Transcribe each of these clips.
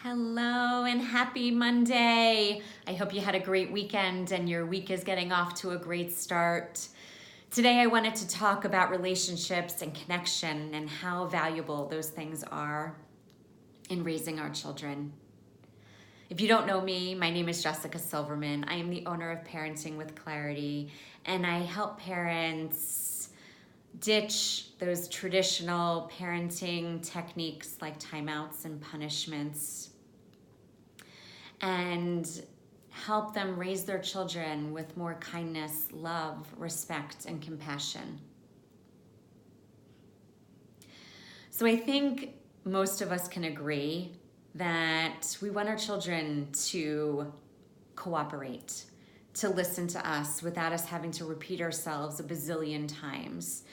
Hello and happy Monday. I hope you had a great weekend and your week is getting off to a great start. Today I wanted to talk about relationships and connection and how valuable those things are in raising our children. If you don't know me, my name is Jessica Silverman. I am the owner of Parenting with Clarity, and I help parents ditch those traditional parenting techniques like timeouts and punishments and help them raise their children with more kindness, love, respect, and compassion. So I think most of us can agree that we want our children to cooperate, to listen to us without us having to repeat ourselves a bazillion times,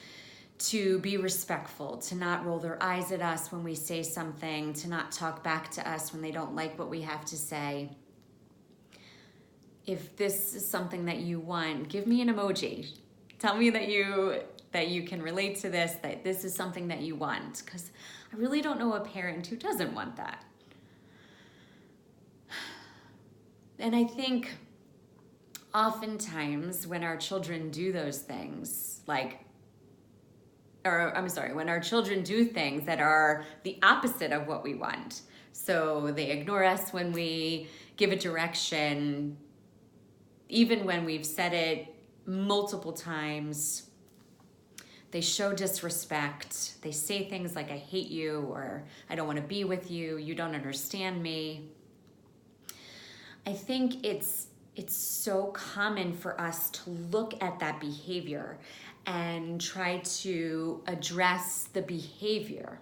to be respectful, to not roll their eyes at us when we say something, to not talk back to us when they don't like what we have to say. If this is something that you want, give me an emoji. Tell me that you can relate to this, that this is something that you want, because I really don't know a parent who doesn't want that. And I think oftentimes when our children do those things, when our children do things that are the opposite of what we want. So they ignore us when we give a direction, even when we've said it multiple times. They show disrespect. They say things like, I hate you, or I don't want to be with you, you don't understand me. I think it's so common for us to look at that behavior and try to address the behavior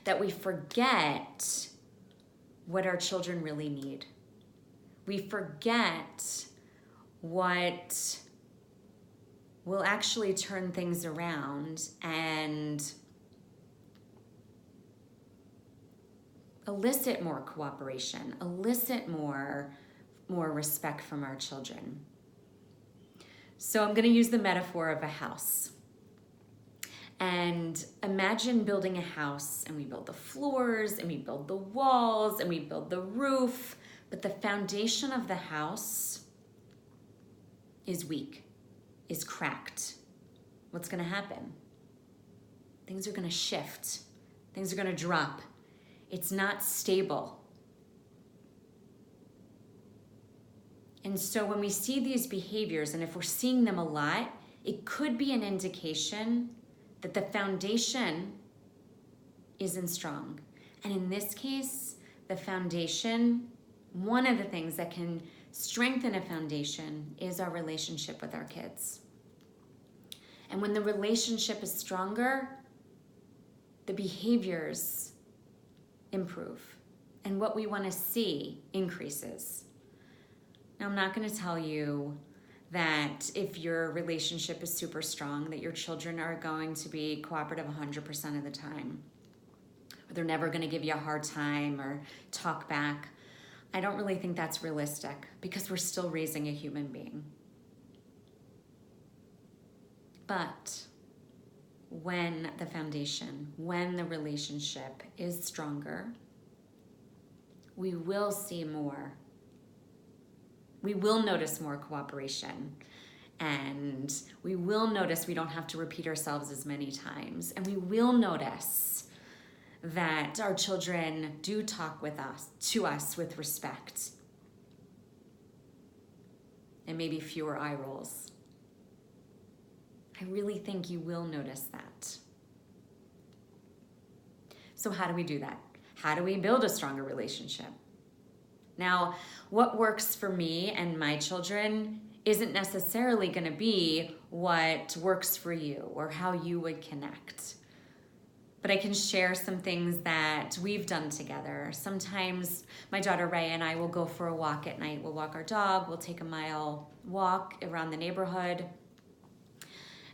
that we forget what our children really need. We forget what will actually turn things around and elicit more cooperation, elicit more respect from our children. So I'm going to use the metaphor of a house. And imagine building a house, and we build the floors, and we build the walls, and we build the roof, but the foundation of the house is weak, is cracked. What's going to happen? Things are going to shift. Things are going to drop. It's not stable. And so when we see these behaviors, and if we're seeing them a lot, it could be an indication that the foundation isn't strong. And in this case, the foundation, one of the things that can strengthen a foundation is our relationship with our kids. And when the relationship is stronger, the behaviors improve, and what we want to see increases. Now, I'm not going to tell you that if your relationship is super strong, that your children are going to be cooperative 100% of the time, or they're never going to give you a hard time or talk back. I don't really think that's realistic, because we're still raising a human being. But when the foundation, when the relationship is stronger, we will see more. We will notice more cooperation, and we will notice we don't have to repeat ourselves as many times, and we will notice that our children do talk to us with respect, and maybe fewer eye rolls. I really think you will notice that. So how do we do that? How do we build a stronger relationship? Now, what works for me and my children isn't necessarily going to be what works for you or how you would connect. But I can share some things that we've done together. Sometimes my daughter Ray and I will go for a walk at night. We'll walk our dog. We'll take a mile walk around the neighborhood.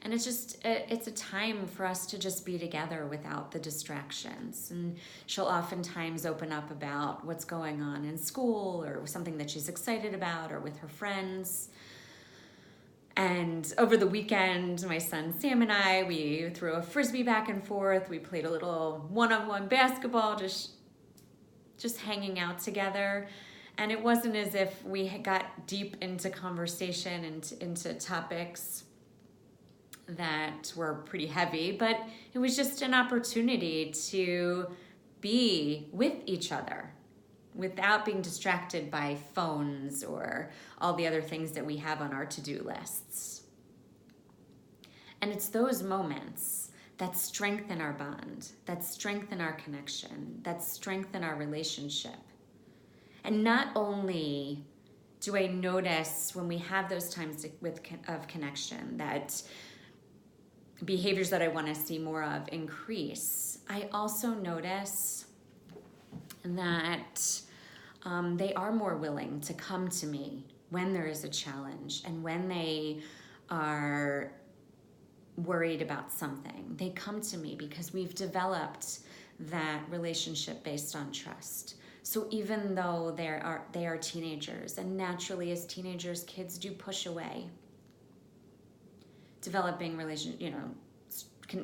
And it's a time for us to just be together without the distractions. And she'll oftentimes open up about what's going on in school or something that she's excited about or with her friends. And over the weekend, my son Sam and I, we threw a Frisbee back and forth. We played a little one-on-one basketball, just just hanging out together. And it wasn't as if we got deep into conversation and into topics that were pretty heavy, but it was just an opportunity to be with each other without being distracted by phones or all the other things that we have on our to-do lists. And it's those moments that strengthen our bond, that strengthen our connection, that strengthen our relationship. And not only do I notice when we have those times of connection that behaviors that I want to see more of increase, I also notice that they are more willing to come to me when there is a challenge and when they are worried about something. They come to me because we've developed that relationship based on trust. So even though they are teenagers, and naturally as teenagers, kids do push away, developing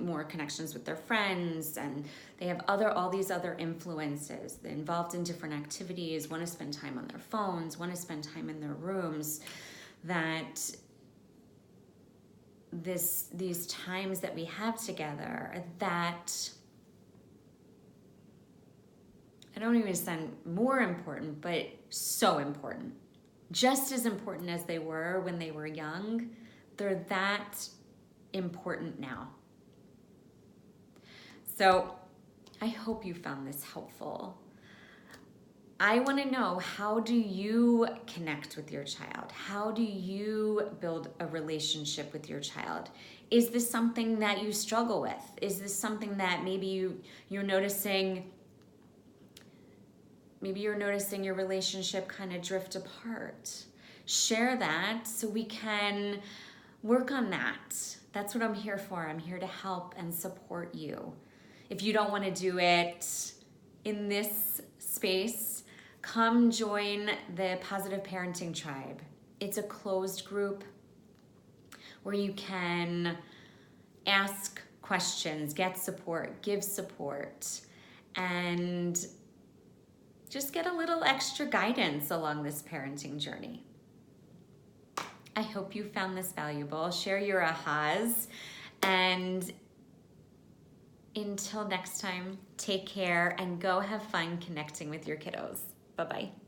more connections with their friends, and they have all these other influences. They're involved in different activities, want to spend time on their phones, want to spend time in their rooms, that these times that we have together, that I don't even sound more important, but so important. Just as important as they were when they were young, they're that important now. So I hope you found this helpful. I want to know, how do you connect with your child? How do you build a relationship with your child? Is this something that you struggle with? Is this something that maybe you're noticing? Maybe you're noticing your relationship kind of drift apart. Share that so we can work on that. That's what I'm here for. I'm here to help and support you. If you don't want to do it in this space, come join the Positive Parenting Tribe. It's a closed group where you can ask questions, get support, give support, and just get a little extra guidance along this parenting journey. I hope you found this valuable. Share your ahas, and until next time, take care and go have fun connecting with your kiddos. Bye-bye.